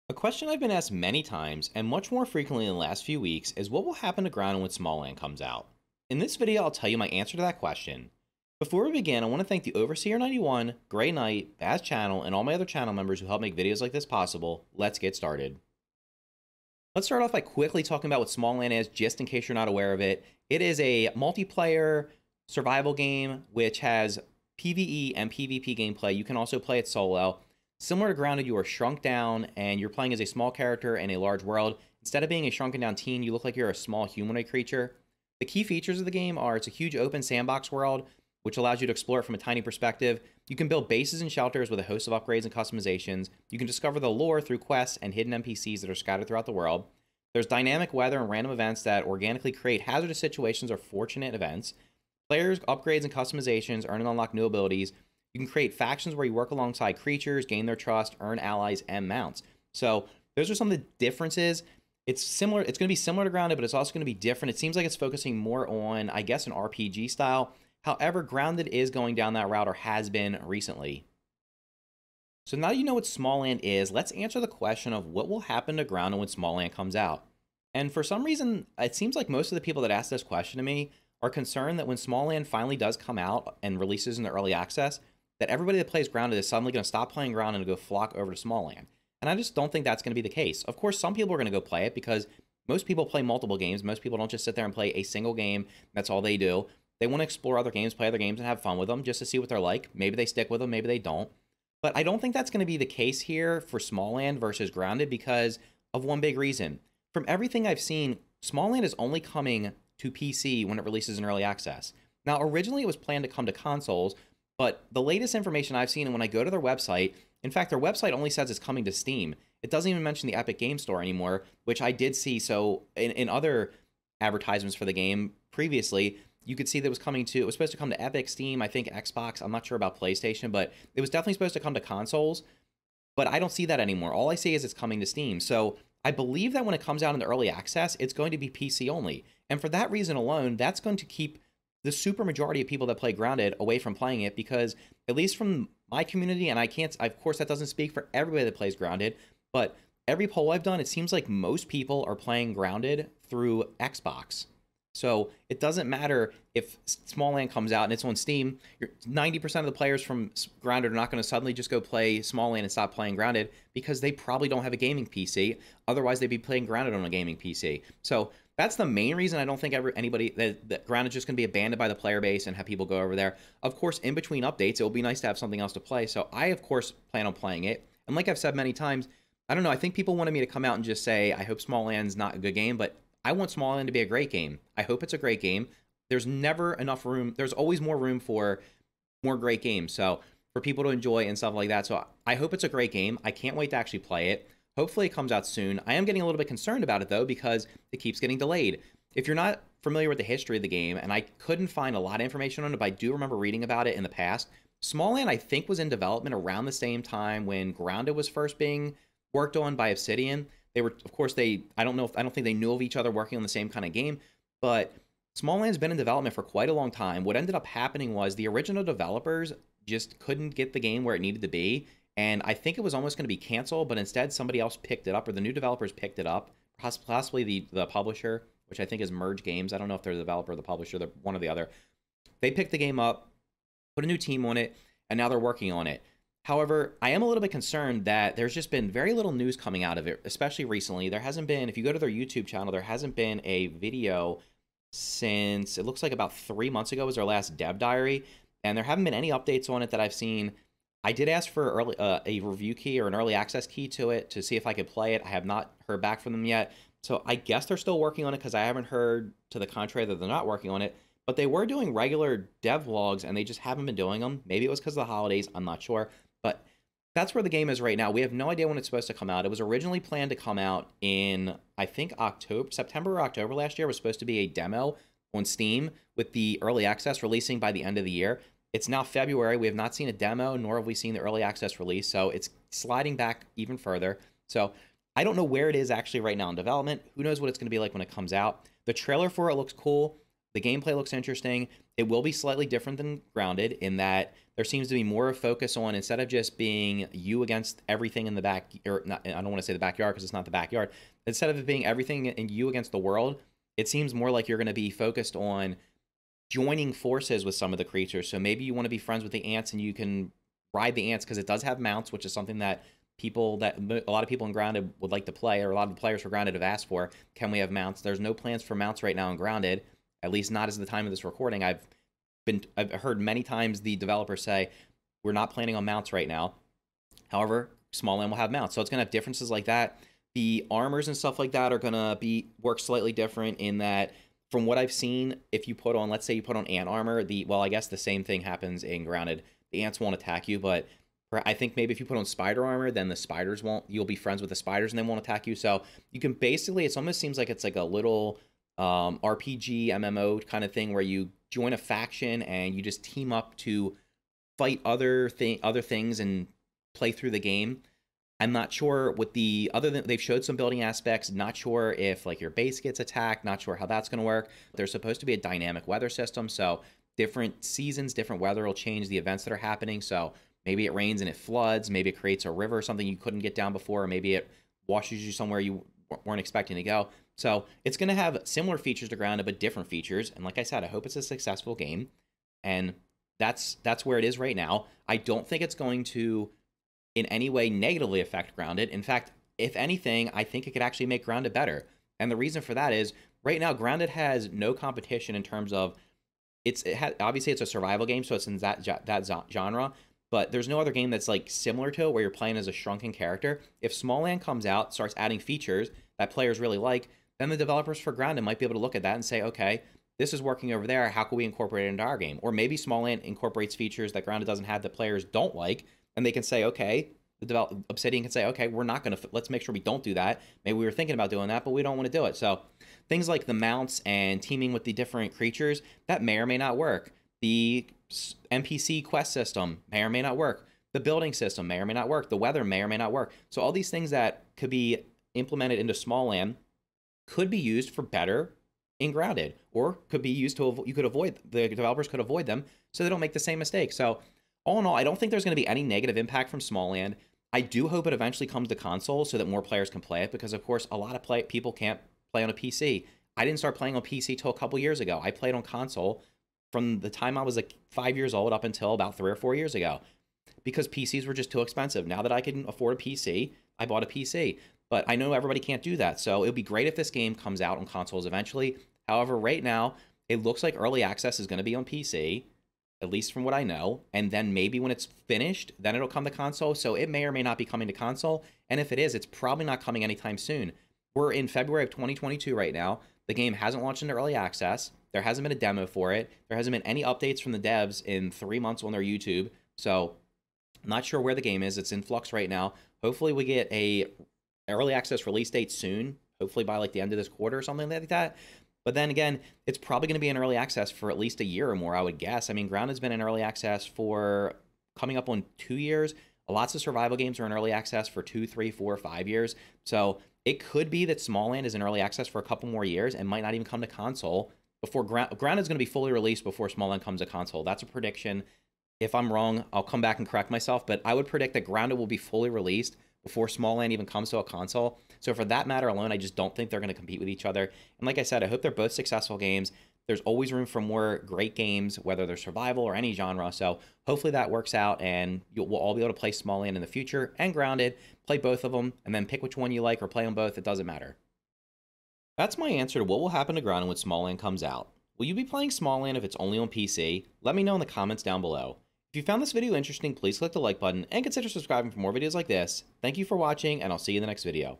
A question I've been asked many times, and much more frequently in the last few weeks, is what will happen to Grounded when Smalland comes out? In this video, I'll tell you my answer to that question. Before we begin, I want to thank the Overseer91, Grey Knight, Baz Channel, and all my other channel members who help make videos like this possible. Let's get started. Let's start off by quickly talking about what Smalland is, just in case you're not aware of it. It is a multiplayer survival game which has PvE and PvP gameplay. You can also play it solo. Similar to Grounded, you are shrunk down and you're playing as a small character in a large world. Instead of being a shrunken down teen, you look like you're a small humanoid creature. The key features of the game are it's a huge open sandbox world, which allows you to explore it from a tiny perspective. You can build bases and shelters with a host of upgrades and customizations. You can discover the lore through quests and hidden NPCs that are scattered throughout the world. There's dynamic weather and random events that organically create hazardous situations or fortunate events. Players, upgrades, and customizations earn and unlock new abilities. You can create factions where you work alongside creatures, gain their trust, earn allies, and mounts. So those are some of the differences. It's similar. It's going to be similar to Grounded, but it's also going to be different. It seems like it's focusing more on, I guess, an RPG style. However, Grounded is going down that route or has been recently. So now you know what Smalland is, let's answer the question of what will happen to Grounded when Smalland comes out. And for some reason, it seems like most of the people that ask this question to me are concerned that when Smalland finally does come out and releases in the early access, that everybody that plays Grounded is suddenly going to stop playing Grounded and go flock over to Smalland. And I just don't think that's going to be the case. Of course, some people are going to go play it because most people play multiple games. Most people don't just sit there and play a single game. That's all they do. They want to explore other games, play other games, and have fun with them just to see what they're like. Maybe they stick with them, maybe they don't. But I don't think that's going to be the case here for Smalland versus Grounded because of one big reason. From everything I've seen, Smalland is only coming to PC when it releases in early access. Now, originally it was planned to come to consoles, but the latest information I've seen, and when I go to their website, in fact, their website only says it's coming to Steam. It doesn't even mention the Epic Game Store anymore, which I did see. So in other advertisements for the game previously, you could see that it was supposed to come to Epic, Steam, I think Xbox. I'm not sure about PlayStation, but it was definitely supposed to come to consoles. But I don't see that anymore. All I see is it's coming to Steam. So I believe that when it comes out in the early access, it's going to be PC only. And for that reason alone, that's going to keep the super majority of people that play Grounded away from playing it because, at least from my community, and of course, that doesn't speak for everybody that plays Grounded, but every poll I've done, it seems like most people are playing Grounded through Xbox. So it doesn't matter if Smalland comes out and it's on Steam. 90% of the players from Grounded are not going to suddenly just go play Smalland and stop playing Grounded because they probably don't have a gaming PC. Otherwise, they'd be playing Grounded on a gaming PC. So that's the main reason I don't think anybody that Grounded's just going to be abandoned by the player base and have people go over there. Of course, in between updates, it will be nice to have something else to play. So I, of course, plan on playing it. And like I've said many times, I don't know, I think people wanted me to come out and just say, I hope Smalland's not a good game, but I want Smalland to be a great game. I hope it's a great game. There's never enough room. There's always more room for more great games. So for people to enjoy and stuff like that. So I hope it's a great game. I can't wait to actually play it. Hopefully it comes out soon. I am getting a little bit concerned about it though, because it keeps getting delayed. If you're not familiar with the history of the game, and I couldn't find a lot of information on it, but I do remember reading about it in the past. Smalland, I think, was in development around the same time when Grounded was first being worked on by Obsidian. They were, of course, I don't think they knew of each other working on the same kind of game, but Smalland's been in development for quite a long time. What ended up happening was the original developers just couldn't get the game where it needed to be, and I think it was almost going to be canceled, but instead somebody else picked it up, or the new developers picked it up, possibly the publisher, which I think is Merge Games. I don't know if they're the developer or the publisher, they're one or the other. They picked the game up, put a new team on it, and now they're working on it. However, I am a little bit concerned that there's just been very little news coming out of it, especially recently. There hasn't been, if you go to their YouTube channel, there hasn't been a video since, it looks like about 3 months ago was their last dev diary, and there haven't been any updates on it that I've seen. I did ask for a review key or an early access key to it to see if I could play it. I have not heard back from them yet, so I guess they're still working on it because I haven't heard to the contrary that they're not working on it. But they were doing regular dev vlogs, and they just haven't been doing them. Maybe it was because of the holidays, I'm not sure. But that's where the game is right now. We have no idea when it's supposed to come out. It was originally planned to come out in, I think, September or October last year. It was supposed to be a demo on Steam with the early access releasing by the end of the year. It's now February. We have not seen a demo, nor have we seen the early access release. So it's sliding back even further. So I don't know where it is actually right now in development. Who knows what it's going to be like when it comes out. The trailer for it looks cool. The gameplay looks interesting. It will be slightly different than Grounded in that there seems to be more of a focus on, instead of just being you against everything in the back, or not, I don't want to say the backyard because it's not the backyard. Instead of it being everything in you against the world, it seems more like you're going to be focused on joining forces with some of the creatures. So maybe you want to be friends with the ants and you can ride the ants because it does have mounts, which is something that a lot of people in Grounded would like to play, or a lot of the players for Grounded have asked for. Can we have mounts? There's no plans for mounts right now in Grounded, at least not as the time of this recording. I've heard many times the developers say we're not planning on mounts right now. However, Smalland will have mounts, so it's gonna have differences like that. The armors and stuff like that are gonna work slightly different in that, from what I've seen, if you put on, let's say you put on ant armor, I guess the same thing happens in Grounded. The ants won't attack you, but I think maybe if you put on spider armor, then the spiders won't. You'll be friends with the spiders and they won't attack you. So you can basically, it almost seems like it's like a little RPG MMO kind of thing where you join a faction and you just team up to fight other things and play through the game. I'm not sure what they've showed some building aspects. Not sure if like your base gets attacked. Not sure how that's going to work. There's supposed to be a dynamic weather system, so different seasons, different weather will change the events that are happening. So maybe it rains and it floods. Maybe it creates a river or something you couldn't get down before. Or maybe it washes you somewhere you weren't expecting to go. So it's going to have similar features to Grounded, but different features. And like I said, I hope it's a successful game. And that's where it is right now. I don't think it's going to in any way negatively affect Grounded. In fact, if anything, I think it could actually make Grounded better. And the reason for that is right now, Grounded has no competition in terms of obviously it's a survival game, so it's in that genre. But there's no other game that's like similar to it where you're playing as a shrunken character. If Smalland comes out, starts adding features that players really like, then the developers for Grounded might be able to look at that and say, okay, this is working over there. How can we incorporate it into our game? Or maybe Smalland incorporates features that Grounded doesn't have that players don't like, and they can say, okay, Obsidian can say, okay, we're not going to, let's make sure we don't do that. Maybe we were thinking about doing that, but we don't want to do it. So things like the mounts and teaming with the different creatures, that may or may not work. The NPC quest system may or may not work. The building system may or may not work. The weather may or may not work. So all these things that could be implemented into Smalland could be used for better in Grounded, or could be used to, the developers could avoid them so they don't make the same mistake. So all in all, I don't think there's going to be any negative impact from Smalland. I do hope it eventually comes to console so that more players can play it, because of course a lot of people can't play on a PC. I didn't start playing on PC till a couple years ago. I played on console from the time I was like 5 years old up until about 3 or 4 years ago, because PCs were just too expensive. Now that I can afford a PC, I bought a PC. But I know everybody can't do that, so it would be great if this game comes out on consoles eventually. However, right now, it looks like early access is going to be on PC, at least from what I know, and then maybe when it's finished, then it'll come to console, so it may or may not be coming to console, and if it is, it's probably not coming anytime soon. We're in February of 2022 right now. The game hasn't launched into early access. There hasn't been a demo for it. There hasn't been any updates from the devs in 3 months on their YouTube, so I'm not sure where the game is. It's in flux right now. Hopefully we get a early access release date soon, hopefully by like the end of this quarter or something like that. But then again, it's probably going to be in early access for at least a year or more, I would guess. I mean, Grounded's been in early access for coming up on 2 years. Lots of survival games are in early access for 2, 3, 4, 5 years. So it could be that Smalland is in early access for a couple more years and might not even come to console before Grounded's going to be fully released before Smalland comes to console. That's a prediction. If I'm wrong, I'll come back and correct myself, but I would predict that Grounded will be fully released before Smalland even comes to a console. So for that matter alone, I just don't think they're going to compete with each other. And like I said, I hope they're both successful games. There's always room for more great games, whether they're survival or any genre. So hopefully that works out, and we'll all be able to play Smalland in the future and Grounded, play both of them, and then pick which one you like or play them both. It doesn't matter. That's my answer to what will happen to Grounded when Smalland comes out. Will you be playing Smalland if it's only on PC? Let me know in the comments down below. If you found this video interesting, please click the like button and consider subscribing for more videos like this. Thank you for watching, and I'll see you in the next video.